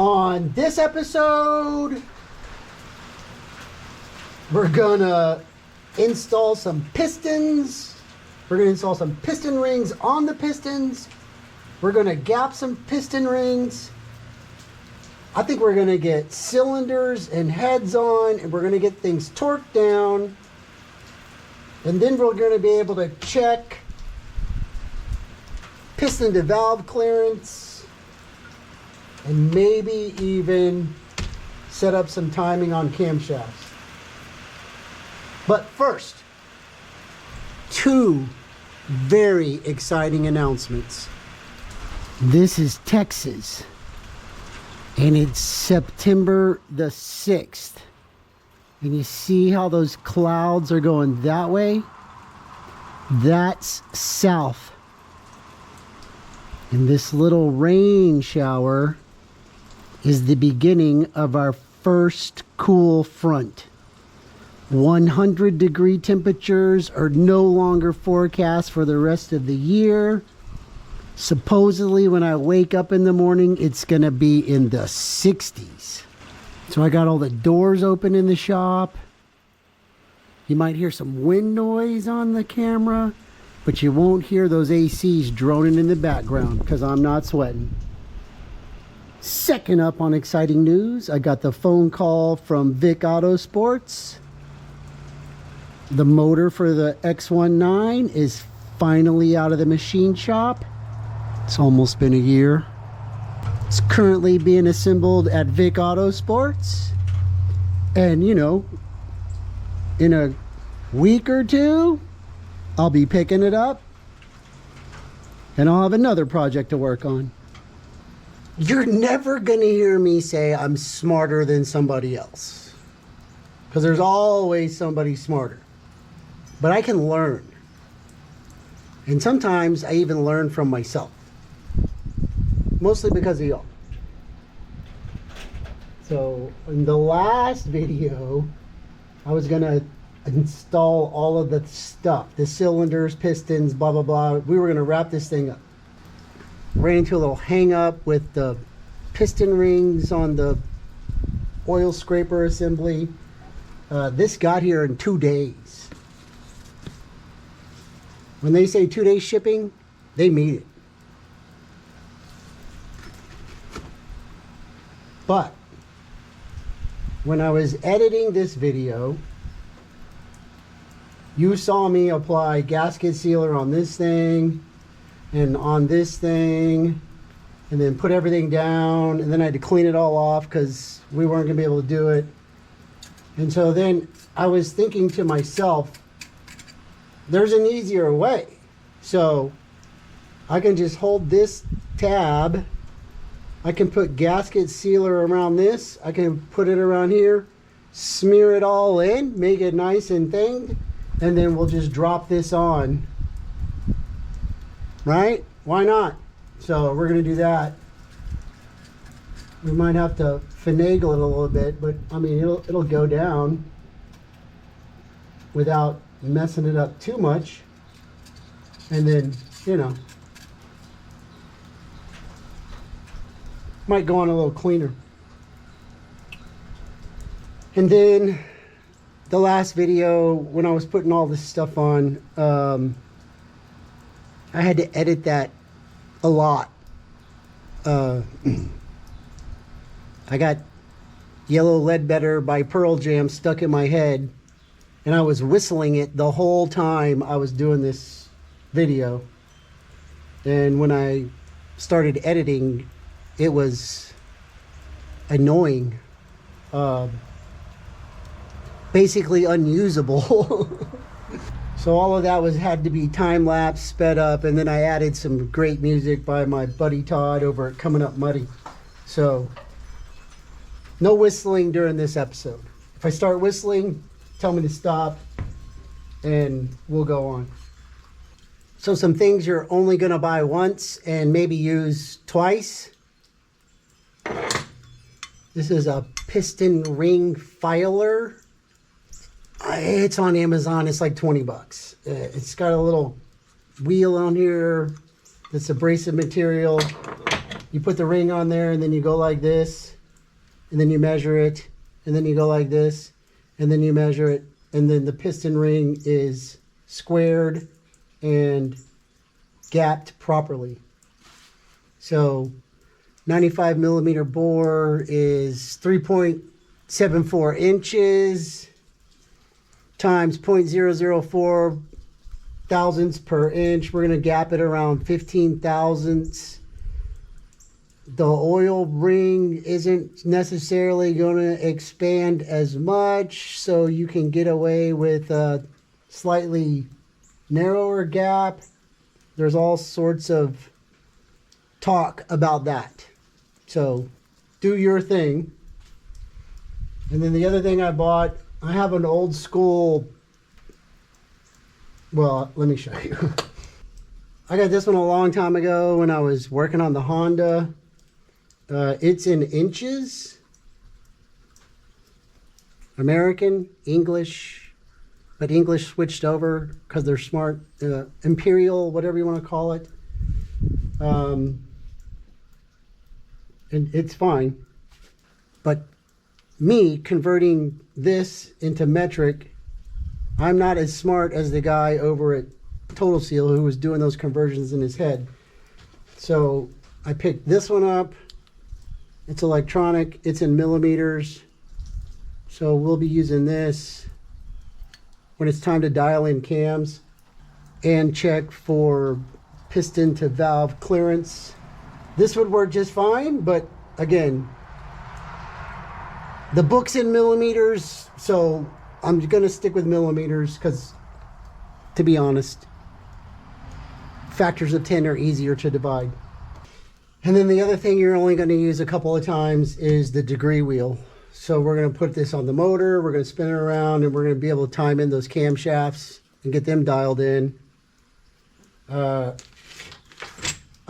On this episode, we're gonna install some pistons. We're gonna install some piston rings on the pistons. We're gonna gap some piston rings. I think we're gonna get cylinders and heads on, and we're gonna get things torqued down. And then we're gonna be able to check piston to valve clearance, and maybe even set up some timing on camshafts. But first, two very exciting announcements. This is Texas, and it's September the 6th. And you see how those clouds are going that way? That's south. And this little rain shower is the beginning of our first cool front. 100-degree temperatures are no longer forecast for the rest of the year. Supposedly, when I wake up in the morning, it's going to be in the 60s. So I got all the doors open in the shop. You might hear some wind noise on the camera, but you won't hear those ACs droning in the background because I'm not sweating. Second up on exciting news, I got the phone call from Vic Auto Sports. The motor for the X19 is finally out of the machine shop. It's almost been a year. It's currently being assembled at Vic Auto Sports. And you know, in a week or two, I'll be picking it up. And I'll have another project to work on. You're never gonna hear me say I'm smarter than somebody else, because there's always somebody smarter. But I can learn. And sometimes I even learn from myself. Mostly because of y'all. So in the last video, I was gonna install all of the stuff, the cylinders, pistons, blah, blah, blah. We were gonna wrap this thing up. Ran into a little hang up with the piston rings on the oil scraper assembly. This got here in 2 days. When they say 2 day shipping, they mean it. But when I was editing this video, you saw me apply gasket sealer on this thing and on this thing, and then put everything down, and then I had to clean it all off because we weren't gonna be able to do it. And so then I was thinking to myself, there's an easier way. So I can just hold this tab. I can put gasket sealer around this. I can put it around here, smear it all in, make it nice and thinged, and then we'll just drop this on. Right? Why not? So we're gonna do that. We might have to finagle it a little bit, but I mean, it'll go down without messing it up too much. And then, you know, might go on a little cleaner. And then the last video, when I was putting all this stuff on, I had to edit that a lot. I got Yellow Ledbetter by Pearl Jam stuck in my head, and I was whistling it the whole time I was doing this video. And when I started editing, it was annoying, basically unusable. So all of that had to be time-lapse, sped up, and then I added some great music by my buddy Todd over at Coming Up Muddy. So no whistling during this episode. If I start whistling, tell me to stop and we'll go on. So some things you're only gonna buy once and maybe use twice. This is a piston ring filer. It's on Amazon. It's like 20 bucks. It's got a little wheel on here that's abrasive material. You put the ring on there and then you go like this, and then you measure it, and then you go like this, and then you measure it, and then the piston ring is squared and gapped properly. So 95 millimeter bore is 3.74 inches times 0.004 thousandths per inch. We're going to gap it around 15 thousandths. The oil ring isn't necessarily going to expand as much, so you can get away with a slightly narrower gap. There's all sorts of talk about that. So do your thing. And then the other thing I bought, I have an old school, well, let me show you. I got this one a long time ago when I was working on the Honda. It's in inches. American, English, but English switched over because they're smart. Imperial, whatever you want to call it. And it's fine. But me converting this into metric, I'm not as smart as the guy over at Total Seal who was doing those conversions in his head. So I picked this one up. It's electronic, it's in millimeters. So we'll be using this when it's time to dial in cams and check for piston to valve clearance. This would work just fine, but again, the book's in millimeters, so I'm gonna stick with millimeters because, to be honest, factors of 10 are easier to divide. And then the other thing you're only going to use a couple of times is the degree wheel. So we're going to put this on the motor, we're going to spin it around, and we're going to be able to time in those camshafts and get them dialed in. I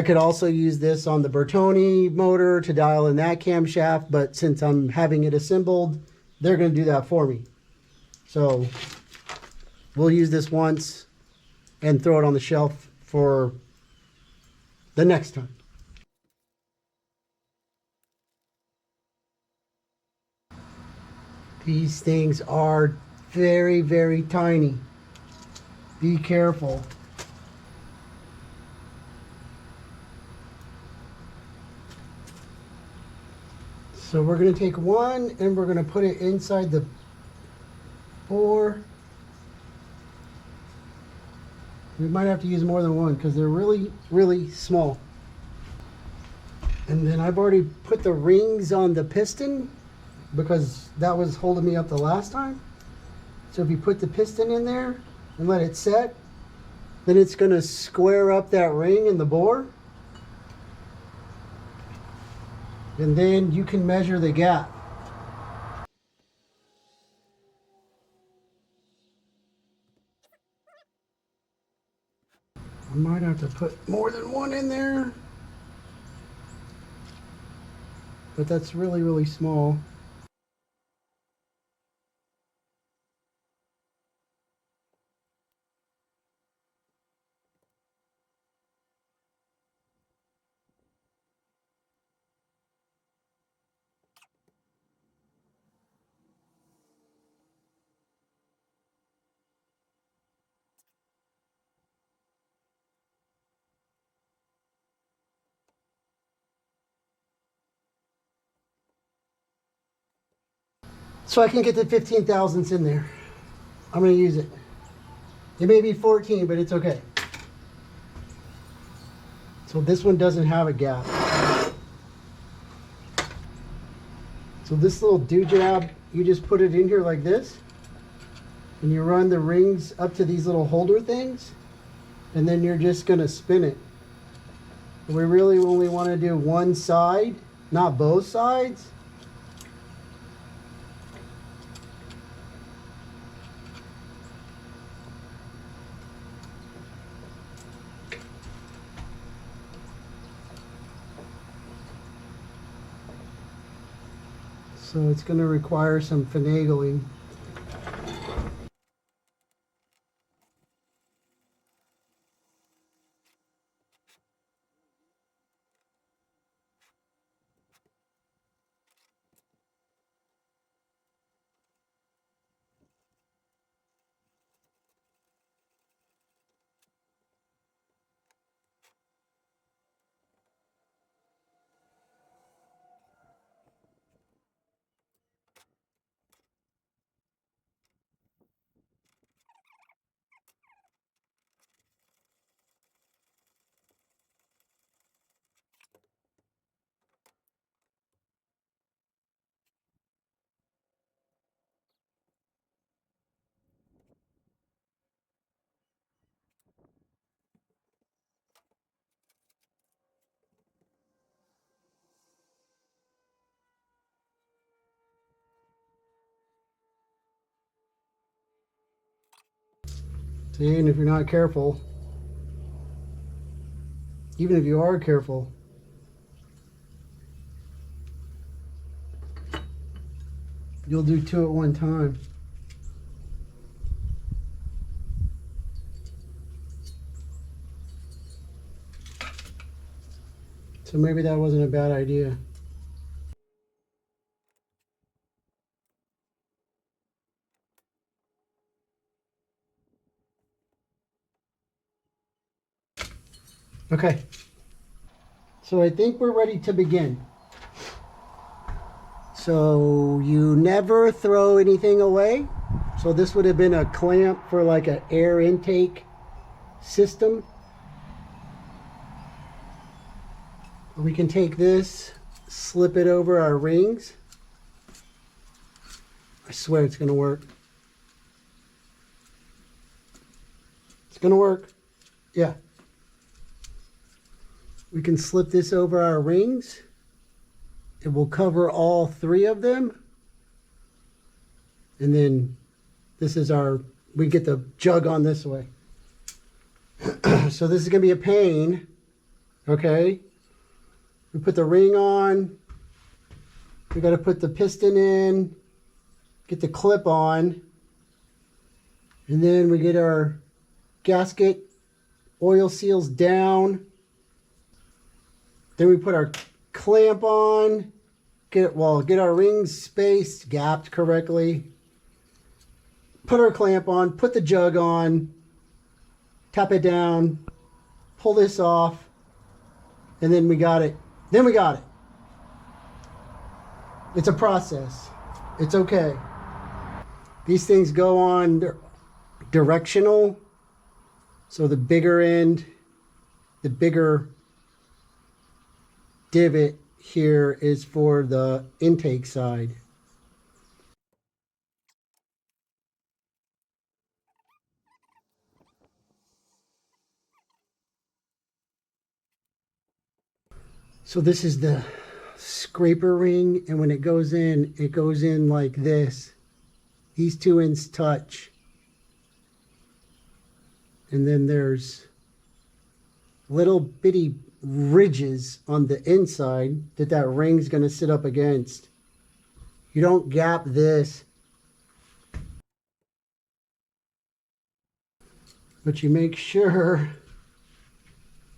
could also use this on the Bertoni motor to dial in that camshaft, but since I'm having it assembled, they're going to do that for me. So we'll use this once and throw it on the shelf for the next time. These things are very, very tiny. Be careful. So we're going to take one and we're going to put it inside the bore. We might have to use more than one because they're really, really small. And then I've already put the rings on the piston because that was holding me up the last time. So if you put the piston in there and let it set, then it's going to square up that ring in the bore. And then you can measure the gap. I might have to put more than one in there, but that's really, really small. So I can get the 15 thousandths in there. I'm going to use it. It may be 14, but it's okay. So this one doesn't have a gap. So this little doojab, you just put it in here like this, and you run the rings up to these little holder things, and then you're just going to spin it. We really only want to do one side, not both sides. So it's going to require some finagling. See, and if you're not careful, even if you are careful, you'll do two at one time. So maybe that wasn't a bad idea. Okay, so I think we're ready to begin. So you never throw anything away. So this would have been a clamp for like an air intake system. We can take this, slip it over our rings. I swear it's going to work. It's going to work. Yeah. We can slip this over our rings. It will cover all three of them. And then this is our, we get the jug on this way. So this is going to be a pain. Okay. We put the ring on. We got to put the piston in. Get the clip on. And then we get our gasket oil seals down. Then we put our clamp on. Get our rings spaced, gapped correctly. Put our clamp on, put the jug on, tap it down, pull this off, and then we got it. Then we got it. It's a process. It's okay. These things go on directional. So the bigger end, the bigger divot here is for the intake side. So this is the scraper ring, and when it goes in like this. These two ends touch. And then there's little bitty ridges on the inside that ring's going to sit up against. You don't gap this, but you make sure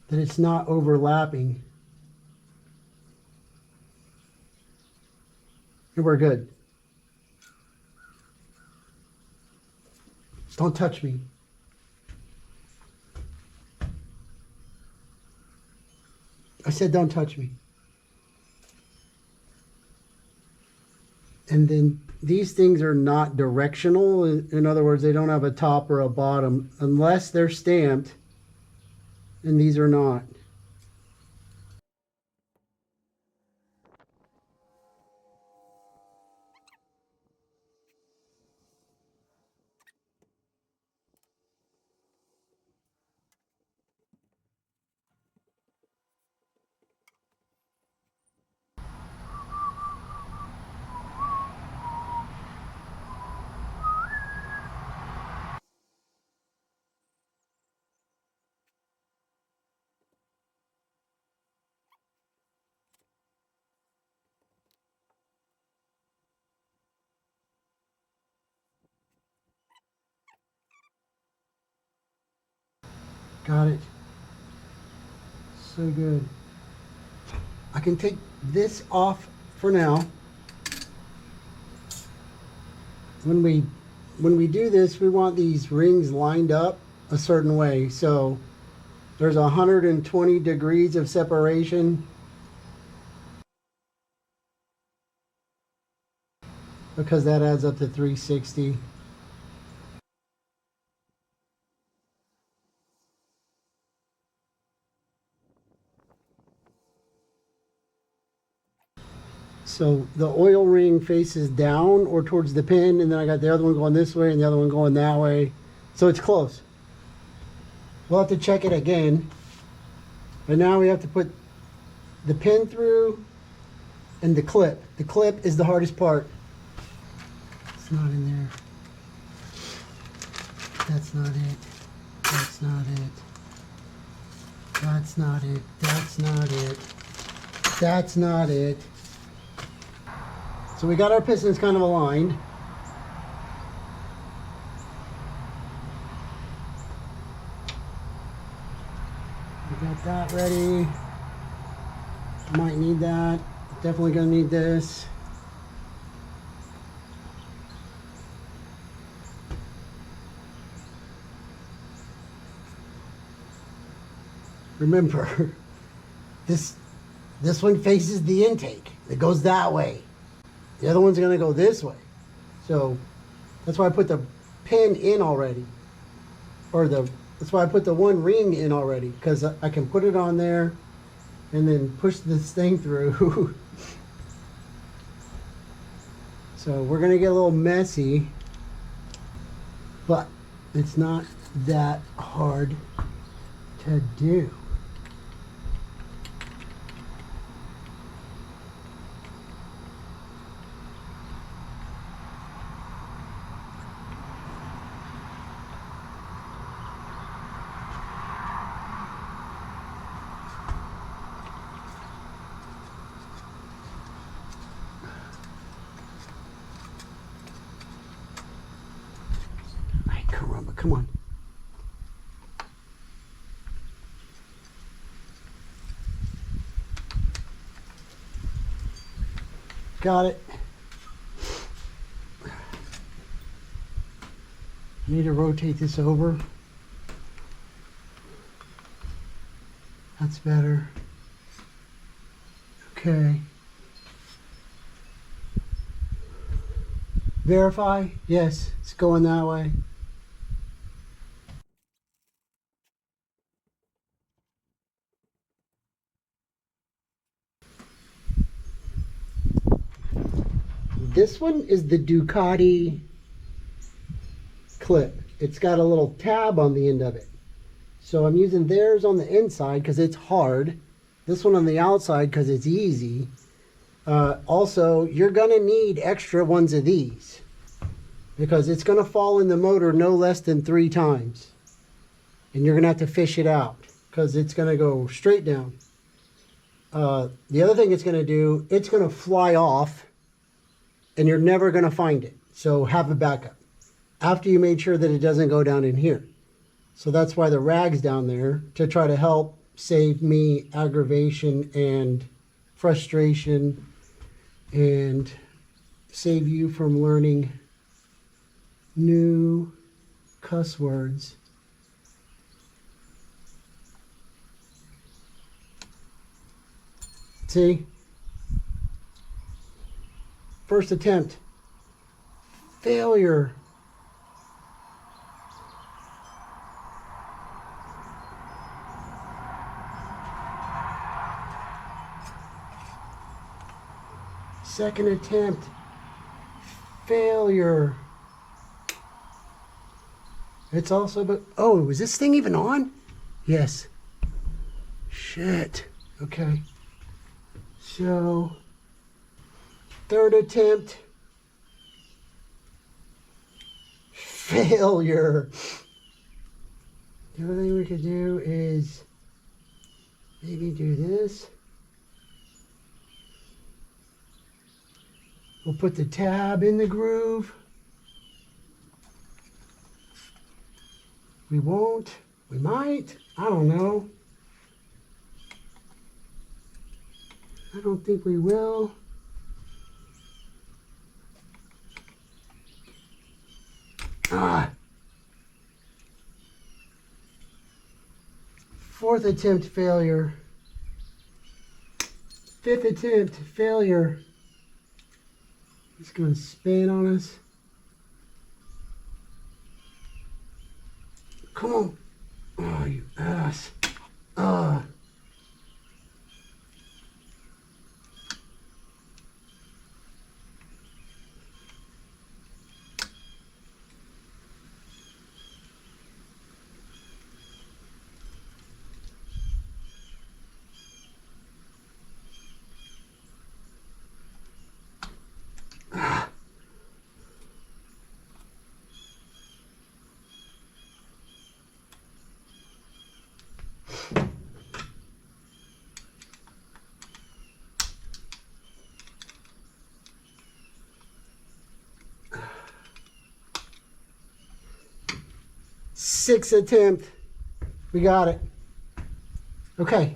that it's not overlapping. And we're good. Don't touch me. I said don't touch me. And then these things are not directional. In other words, they don't have a top or a bottom unless they're stamped, and these are not. Got it. So good. I can take this off for now. When we do this, we want these rings lined up a certain way. So there's 120 degrees of separation. Because that adds up to 360. So the oil ring faces down or towards the pin, and then I got the other one going this way and the other one going that way. So it's close. We'll have to check it again. But now we have to put the pin through and the clip. The clip is the hardest part. It's not in there. That's not it. That's not it. That's not it. That's not it. That's not it. So we got our pistons kind of aligned. We got that ready. Might need that. Definitely gonna need this. Remember, this one faces the intake. It goes that way. The other one's gonna go this way. So that's why I put the pin in already. That's why I put the one ring in already, because I can put it on there and then push this thing through. So we're gonna get a little messy, but it's not that hard to do. Come on. Got it. I need to rotate this over. That's better. Okay. Verify. Yes, it's going that way. This one is the Ducati clip. It's got a little tab on the end of it. So I'm using theirs on the inside because it's hard. This one on the outside because it's easy. Also, you're going to need extra ones of these because it's going to fall in the motor no less than 3 times. And you're going to have to fish it out because it's going to go straight down. The other thing it's going to do, it's going to fly off and you're never going to find it. So have a backup after you made sure that it doesn't go down in here. So that's why the rag's down there, to try to help save me aggravation and frustration and save you from learning new cuss words. See? First attempt. Failure. Second attempt. Failure. It's also, but oh, is this thing even on? Yes. Shit. Okay. So, third attempt. Failure. The other thing we could do is maybe do this. We'll put the tab in the groove. We won't. We might. I don't know. I don't think we will. Fourth attempt failure. Fifth attempt failure. It's going to spin on us. Come on. Oh, you ass. 6th attempt. We got it. Okay.